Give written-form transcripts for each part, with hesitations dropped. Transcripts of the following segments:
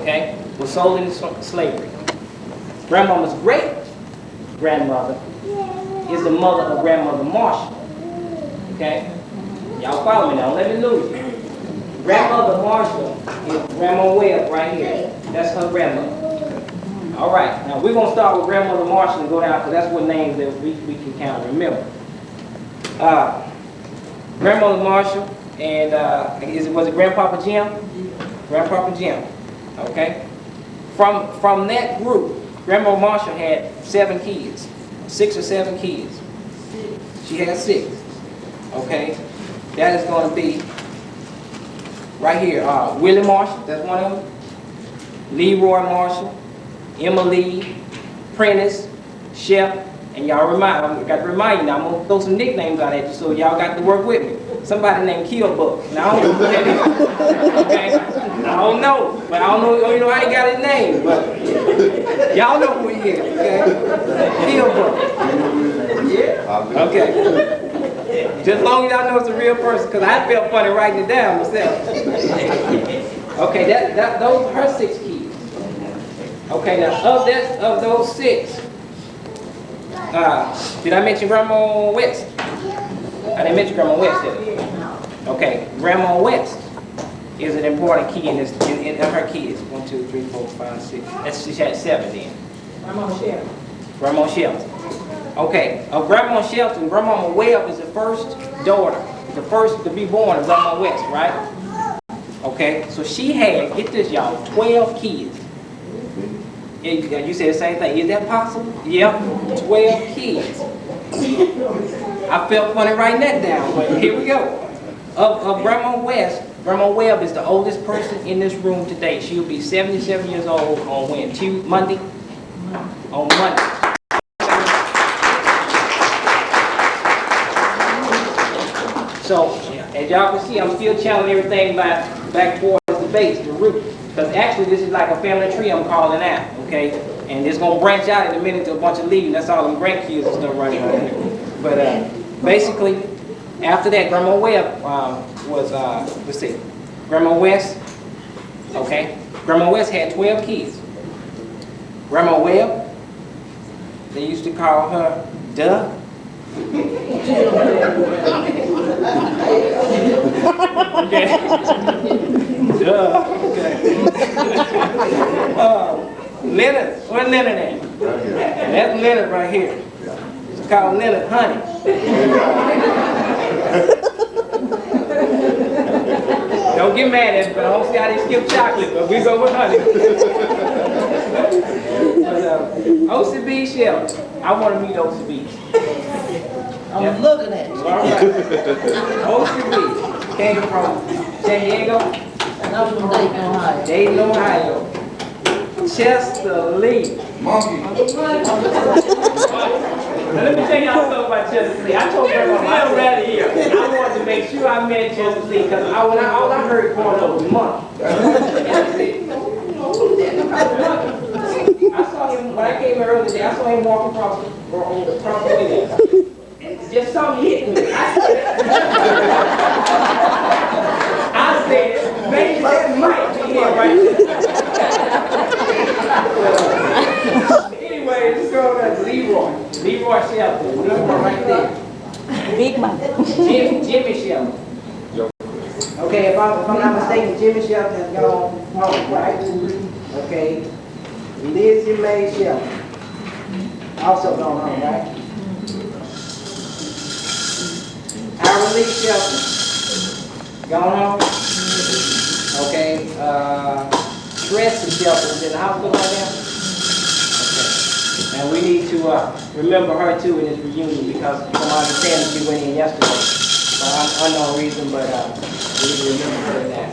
okay, was sold into slavery. Grandmama's great-grandmother is the mother of Grandmother Marshall, okay? Y'all follow me now, don't let me lose you. Grandmother Marshall is Grandma Webb right here. That's her grandmother. All right, now we're going to start with Grandmother Marshall and go down because that's what names that we can kind of remember. Grandmother Marshall and was it Grandpapa Jim? Grandpapa Jim, okay? From that group, Grandma Marshall had 7 kids, 6 or 7 kids. She had 6, okay? That is going to be right here. Willie Marshall, that's one of them. Leroy Marshall, Emma Lee, Prentice, Shep, and y'all got to remind you now, I'm going to throw some nicknames out at you so y'all got to work with me. Somebody named Killbuck. Now, I don't know who that is. Okay? I don't know, but I don't know how he got his name, but y'all know who he is, okay? Killbuck. Yeah? Okay. Just as long as y'all know it's a real person, because I felt funny writing it down myself. Okay, those are her 6 kids. Okay, now of those 6, did I mention Grandma West? I didn't mention Grandma West, did I? Okay, Grandma West is an important key in her kids. 1, 2, 3, 4, 5, 6. She had 7 then. Grandma Shelton. Grandma Shelton. Okay, of Grandma Shelton, Grandma Webb is the first daughter, the first to be born of Grandma West, right? Okay, so she had, get this y'all, 12 kids. You said the same thing. Is that possible? Yep, 12 kids. I felt funny writing that down, but here we go. Of Grandma West, Grandma Webb is the oldest person in this room today. She'll be 77 years old on when? Monday? On Monday. So, as y'all can see, I'm still channeling everything back towards the base, the root. Because actually, this is like a family tree I'm calling out, okay? And it's going to branch out in a minute to a bunch of leaves. That's all them grandkids and stuff running around here. But basically, after that, Grandma Webb was, let's see, Grandma West, okay? Grandma West had 12 kids. Grandma Webb, they used to call her Duh. Okay. Duh. Okay. Leonard, where's Leonard at? That's Leonard right here. It's called Leonard Honey. Don't get mad at me, but I don't see how they skip chocolate, but we go with honey. OCB Shelton. I want to meet OCB. I'm looking at you. All right. OCB came from San Diego. And I'm from Dayton, Ohio. Dayton, Ohio. Chester Lee. Monkey. Now let me tell y'all something about Chester Lee. I told Grandma I'm right here. I wanted to make sure I met Chester Lee because all I heard growing up was monkey. That's it. I saw him when I came here earlier today. I saw him walking across the way there. Just something hit me. I said, maybe that might be it right there. Anyway, let's go to Leroy. Leroy Shelton. Leroy right there. Big man. Jimmy Shelton. Okay, if I'm not mistaken, Jimmy Shelton has gone home, right? Okay. Lizzie Mae Shelton. Also gone home, right? Aaron Lee Shelton. Gone home? Okay. Tressa Shelton is in the hospital right now? Okay. And we need to remember her too in this reunion because from my understanding she went in yesterday. For unknown reason, but we need to remember her in that.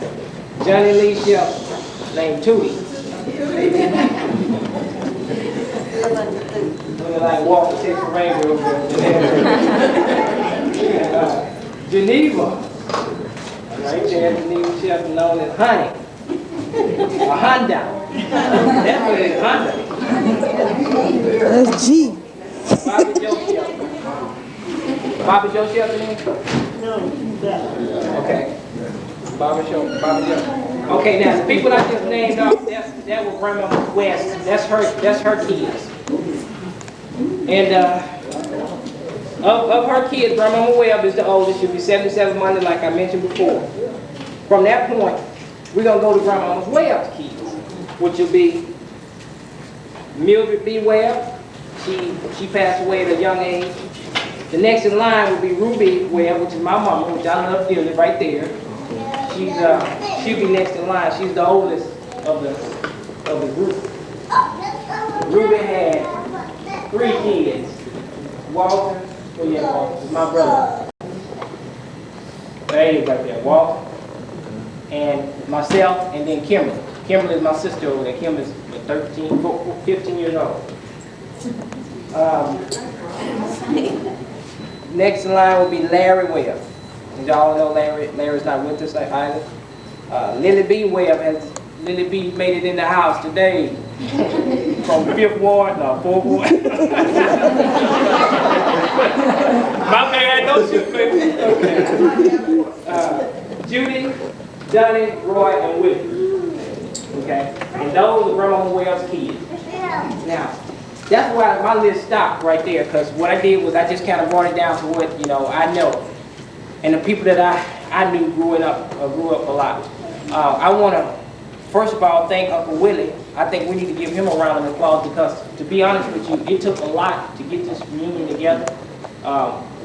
Johnny Lee Shelton, named Tootie. Looking like Walker Texas Ranger over there. Geneva. Right there, Geneva Shelton, known as Honey. A Honda. That's what it is, Honda. That's G. Bobby Joe Shelton. Bobby Joe Shelton in? No, Okay. Bobby Joe. Okay, now the people I just named off, that was Grandma West. That's her kids. And of her kids, Grandma Webb is the oldest. She'll be 77 Monday, like I mentioned before. From that point, we're gonna go to Grandma Webb's kids, which will be Mildred B. Webb. She passed away at a young age. The next in line will be Ruby Webb, which is my mama, which I love dearly, right there. She'll be next in line. She's the oldest of the group. Ruby had 3 kids. Walter, oh yeah, Walter, is my brother. There he is right there, Walter. And myself, and then Kimberly. Kimberly is my sister over there. Kimberly's 15 years old. Next in line will be Larry Webb. As y'all know, Larry's not with us either. Lily B. Webb Lily B. made it in the house today. From 5th Ward, no, 4th Ward. My bad, don't shoot me. Okay. Judy, Johnny, Roy, and Whitney. Okay? And those are Grandma Webb's kids. Now, that's why my list stopped right there, because what I did was I just kind of brought it down to what, I know. And the people that I knew grew up a lot. I want to, first of all, thank Uncle Willie. I think we need to give him a round of applause because, to be honest with you, it took a lot to get this reunion together.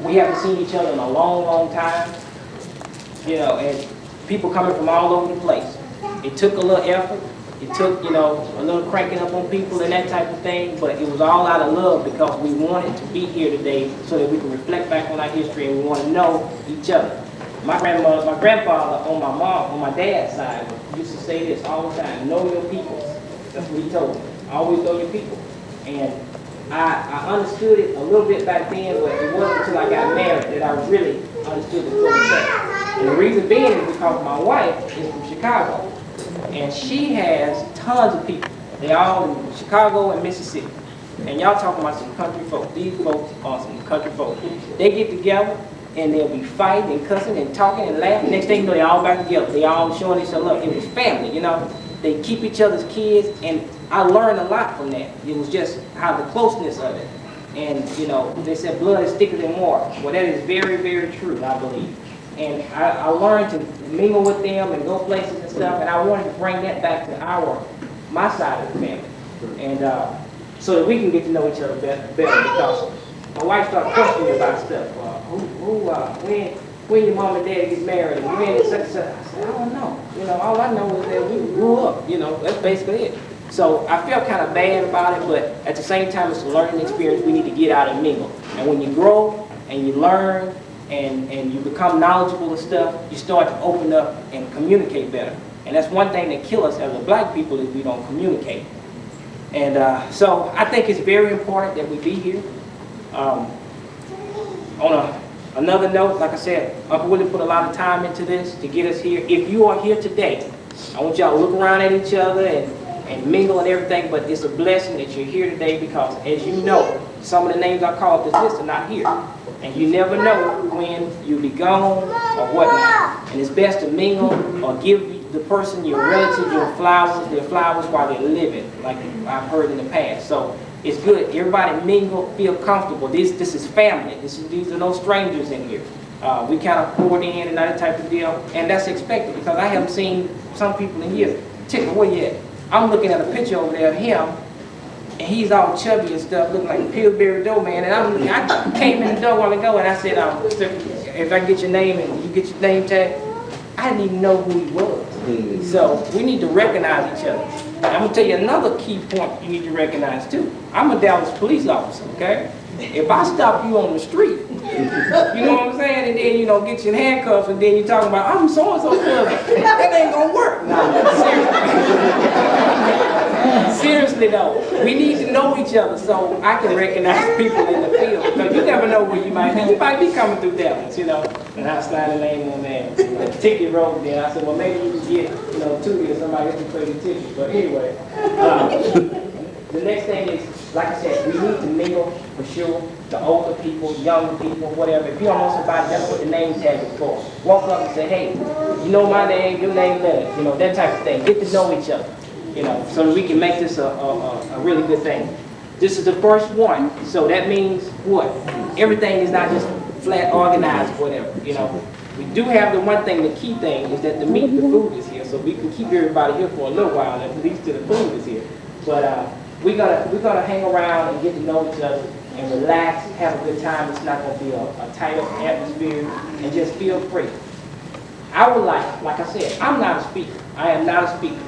We haven't seen each other in a long, long time. And people coming from all over the place. It took a little effort. It took, a little cranking up on people and that type of thing, but it was all out of love because we wanted to be here today so that we can reflect back on our history and we want to know each other. My grandfather on my dad's side used to say this all the time: know your people. That's what he told me. Always know your people. And I understood it a little bit back then, but it wasn't until I got married that I really understood the full effect. And the reason being is because my wife is from Chicago. And she has tons of people. They all in Chicago and Mississippi. And y'all talking about some country folk. These folks are some country folk. They get together and they'll be fighting and cussing and talking and laughing. Next thing you know, they all back together. They all showing each other love. It was family, They keep each other's kids, and I learned a lot from that. It was just how the closeness of it. And, they said blood is thicker than water. Well, that is very, very true, I believe. And I learned to mingle with them and go places and stuff, and I wanted to bring that back to my side of the family. And so that we can get to know each other better because my wife started questioning me about stuff. When your mom and dad get married, and when it's such and such. I said, I don't know. All I know is that we grew up. That's basically it. So I felt kind of bad about it, but at the same time, it's a learning experience. We need to get out and mingle. And when you grow and you learn and you become knowledgeable and stuff, you start to open up and communicate better. And that's one thing that kills us as a black people is we don't communicate. And so I think it's very important that we be here. On another note, like I said, Uncle Willie put a lot of time into this to get us here. If you are here today, I want y'all to look around at each other and mingle and everything, but it's a blessing that you're here today because, as you know, some of the names I called this list are not here. And you never know when you'll be gone or whatnot. And it's best to mingle or give the person, your relative, their flowers while they're living, like I've heard in the past. So it's good. Everybody mingle, feel comfortable. This is family. These are no strangers in here. We kind of poured in and that type of deal. And that's expected because I haven't seen some people in here. Tickle, where you at? I'm looking at a picture over there of him. And he's all chubby and stuff, looking like a Pillsbury Dough man. And I came in the door a while ago and I said, if I get your name and you get your name tag, I didn't even know who he was. So we need to recognize each other. And I'm gonna tell you another key point you need to recognize too. I'm a Dallas police officer, okay? If I stop you on the street, you know what I'm saying? And then, get you in handcuffs and then you're talking about, I'm so-and-so cousin. That ain't gonna work. Seriously though, we need to know each other so I can recognize people in the field. Because you never know where you might be. You might be coming through Dallas, And I slide a name on there. Ticket wrote there. I said, well, maybe you can get, 2 years, somebody else can play the ticket. But anyway, the next thing is, like I said, we need to mingle for sure. the older people, younger people, whatever. If you don't know somebody, that's what the name tag is for. Walk up and say, hey, you know my name, your name Leonard, you know, that type of thing. Get to know each other, you know, so that we can make this a really good thing. This is the first one, so that means what? Everything is not just flat organized or whatever, you know. We do have the one thing, the key thing, is that the meat, the food is here, so we can keep everybody here for a little while, at least till the food is here. But we're gonna hang around and get to know each other and relax, have a good time. It's not gonna be a tight up atmosphere, and just feel free. I would like I said, I'm not a speaker. I am not a speaker.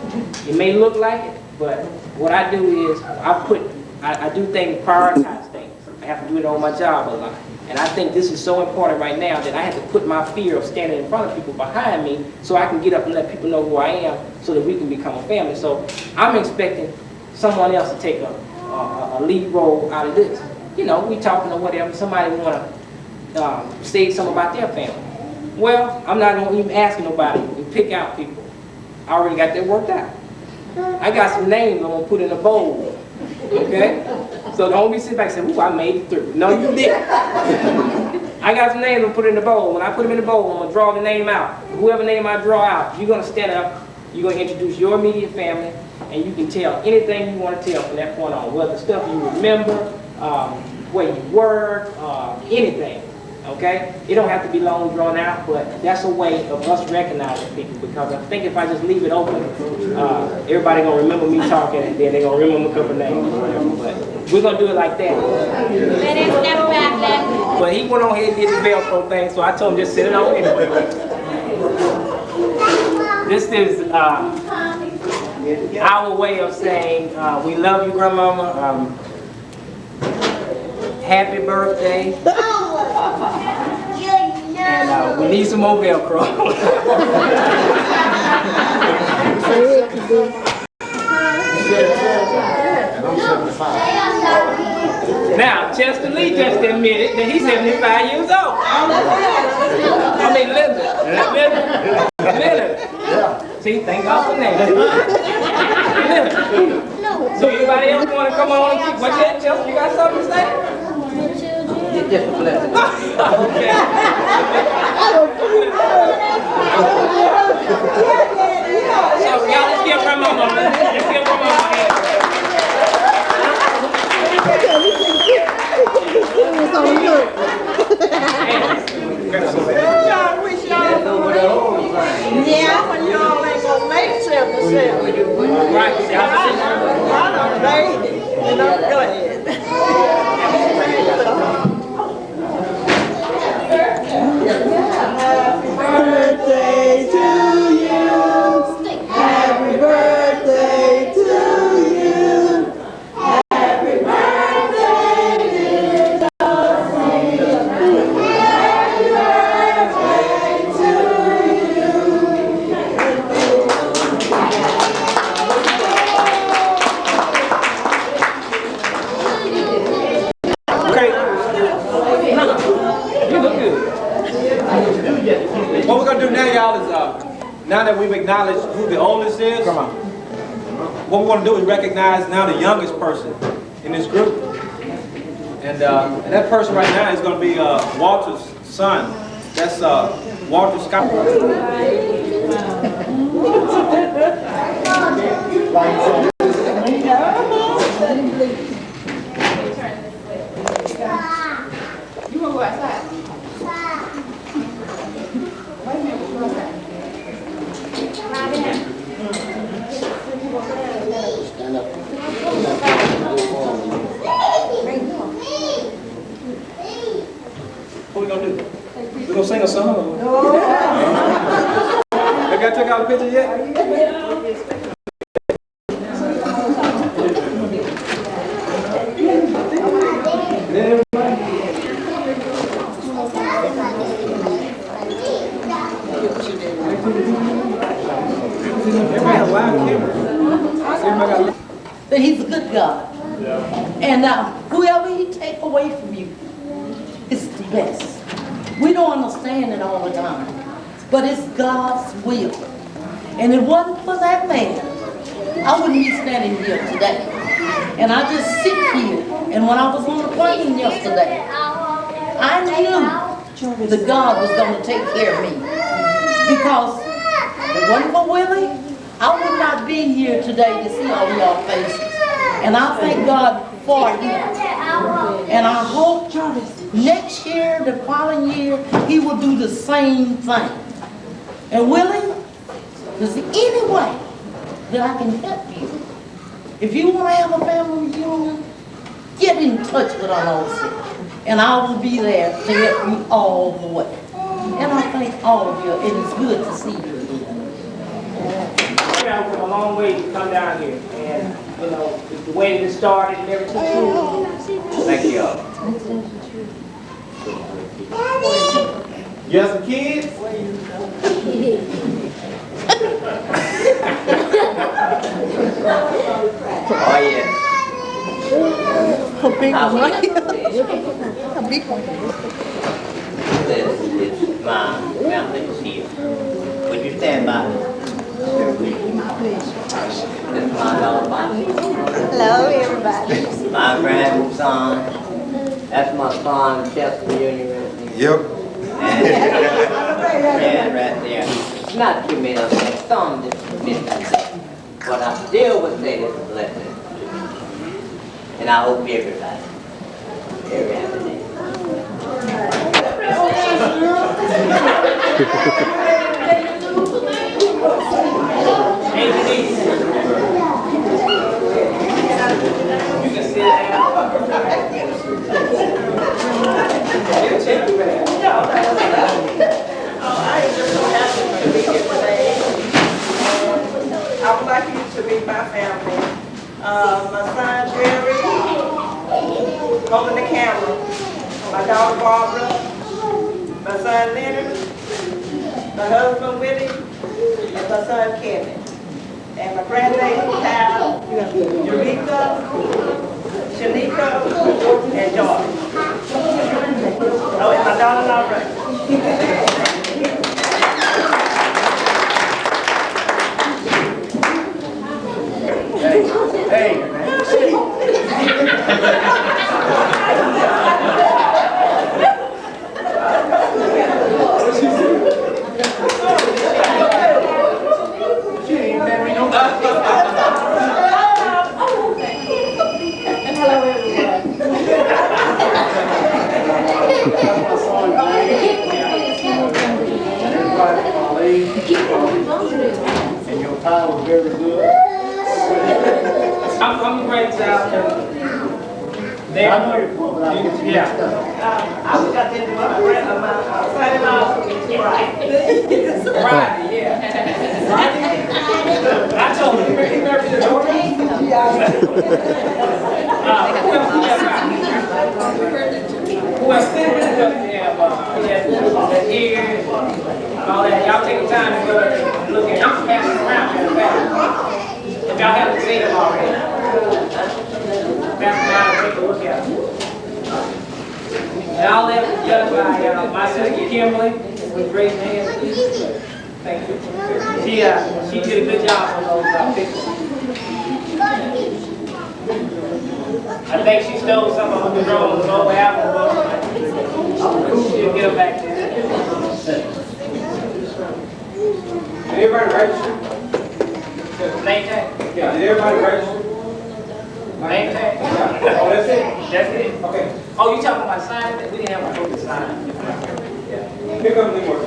It may look like it, but what I do is I do things, prioritize things. I have to do it on my job a lot. And I think this is so important right now that I have to put my fear of standing in front of people behind me so I can get up and let people know who I am so that we can become a family. So I'm expecting someone else to take a lead role out of this. You know, we talking or whatever, somebody want to say something about their family. Well, I'm not going to even ask nobody to pick out people. I already got that worked out. I got some names I'm going to put in a bowl. Okay? So don't be sitting back and say, ooh, I made it through. No, you didn't. I got some names I'm going to put in the bowl. When I put them in the bowl, I'm going to draw the name out. Whoever name I draw out, you're going to stand up, you're going to introduce your immediate family, and you can tell anything you want to tell from that point on, whether stuff you remember, where you work, anything. Okay? It don't have to be long drawn out, but that's a way of us recognizing people, because I think if I just leave it open, everybody gonna remember me talking, and then they gonna remember a couple names or whatever. But we're gonna do it like that. But he went on ahead and did the Velcro thing, so I told him just sit it on anyway. This is our way of saying we love you, Grandmama. Happy birthday. And we need some more Velcro. Now, Chester Lee just admitted that he's 75 years old. I mean, Leonard. See, thank God for that. Leonard. So anybody else want to come on and keep, what's that, Chester? You got something to say? Just a blessing. Okay. So y'all, let's give Grandmama a hand. Let's give Grandmama a hand. Yeah, when y'all ain't gonna make 77. Right. I done made it, and I'm glad. Happy birthday to you. Happy birthday to you. Happy birthday, dear Dorothy. Happy birthday to you. Okay. You look good. What we're gonna do now, y'all, is now that we've acknowledged who the oldest is, Come on. what we're gonna do is recognize now the youngest person in this group, and that person right now is gonna be Walter's son. That's Walter Scott. You wanna go outside? What we gonna do? We gonna sing a song? They got took out a picture yet? Everybody has a live camera. But he's a good God. And whoever he take away from you is the best. We don't understand it all the time, but it's God's will. And if it wasn't for that man, I wouldn't be standing here today. And I just sit here. And when I was on the plane yesterday, I knew that God was going to take care of me. Because if it wasn't for Willie, I would not be here today to see all y'all faces. And I thank God for you. And I hope next year, the following year, he will do the same thing. And Willie, is there any way that I can help you? If you want to have a family reunion, get in touch with our Lord, and I will be there to help you all the way. And I thank all of you. It is good to see you again. I got a long way to come down here, and you know the way that it started and everything. Thank you all. You have some kids? Oh yeah. A big one, right? A big one. It's my family is here. Would you stand by? This is my daughter, Bonnie. Hello, everybody. My grandson. That's my son, Shelton Jr. Yep. And yeah, right there. Not too many of them. Some just missing. But I still would say it's a blessing. And I hope everybody, every happy day. You can sit down. I am just so happy to be here today. And I would like you to meet my family. My son Jerry, holding the camera. My daughter Barbara, my son Leonard, my husband Willie, and my son Kevin. And my grandbaby Kyle, Eureka, Shanika, and George. Oh, and my daughter Laura. And your time was very good. I'm great out there. I know you're poor, but I get you Yeah. I was got into my son-in-law, Right, yeah. I told him, he married the daughter. Who else? He has ears, all that. Y'all take the time to go and look at it. I'm passing around in the back. If y'all haven't seen them already, pass around and take a look at them. And all that was done by my sister Kimberly. With raising hands, please. Thank you. She did a good job on those pictures. I think she stole some of the drones over after. She'll get them back there. Everybody register? Maintain. Yeah, did everybody register? Maintain. Oh, that's it? That's it. Okay. Oh, you talking about signing? We didn't have a book to sign. Yeah. Here comes the more.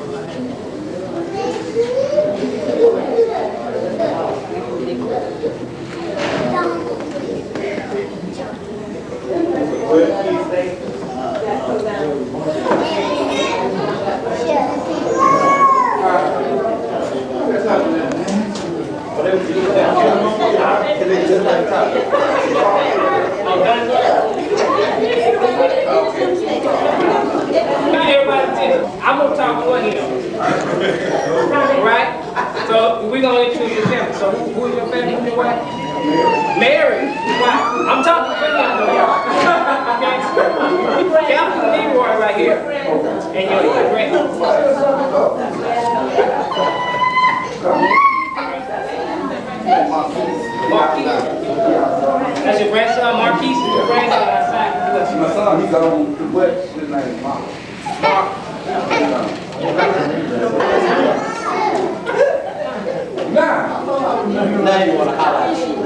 I'm gonna talk for him. Right? So we're gonna introduce your family. So who is your family? Who's your wife? Mary. Right. I'm talking for him though, y'all. Okay? Captain Leroy right here. And your grandson. Marquis. That's your grandson? He's on, what's his name, Mark? Now, Now you wanna highlight.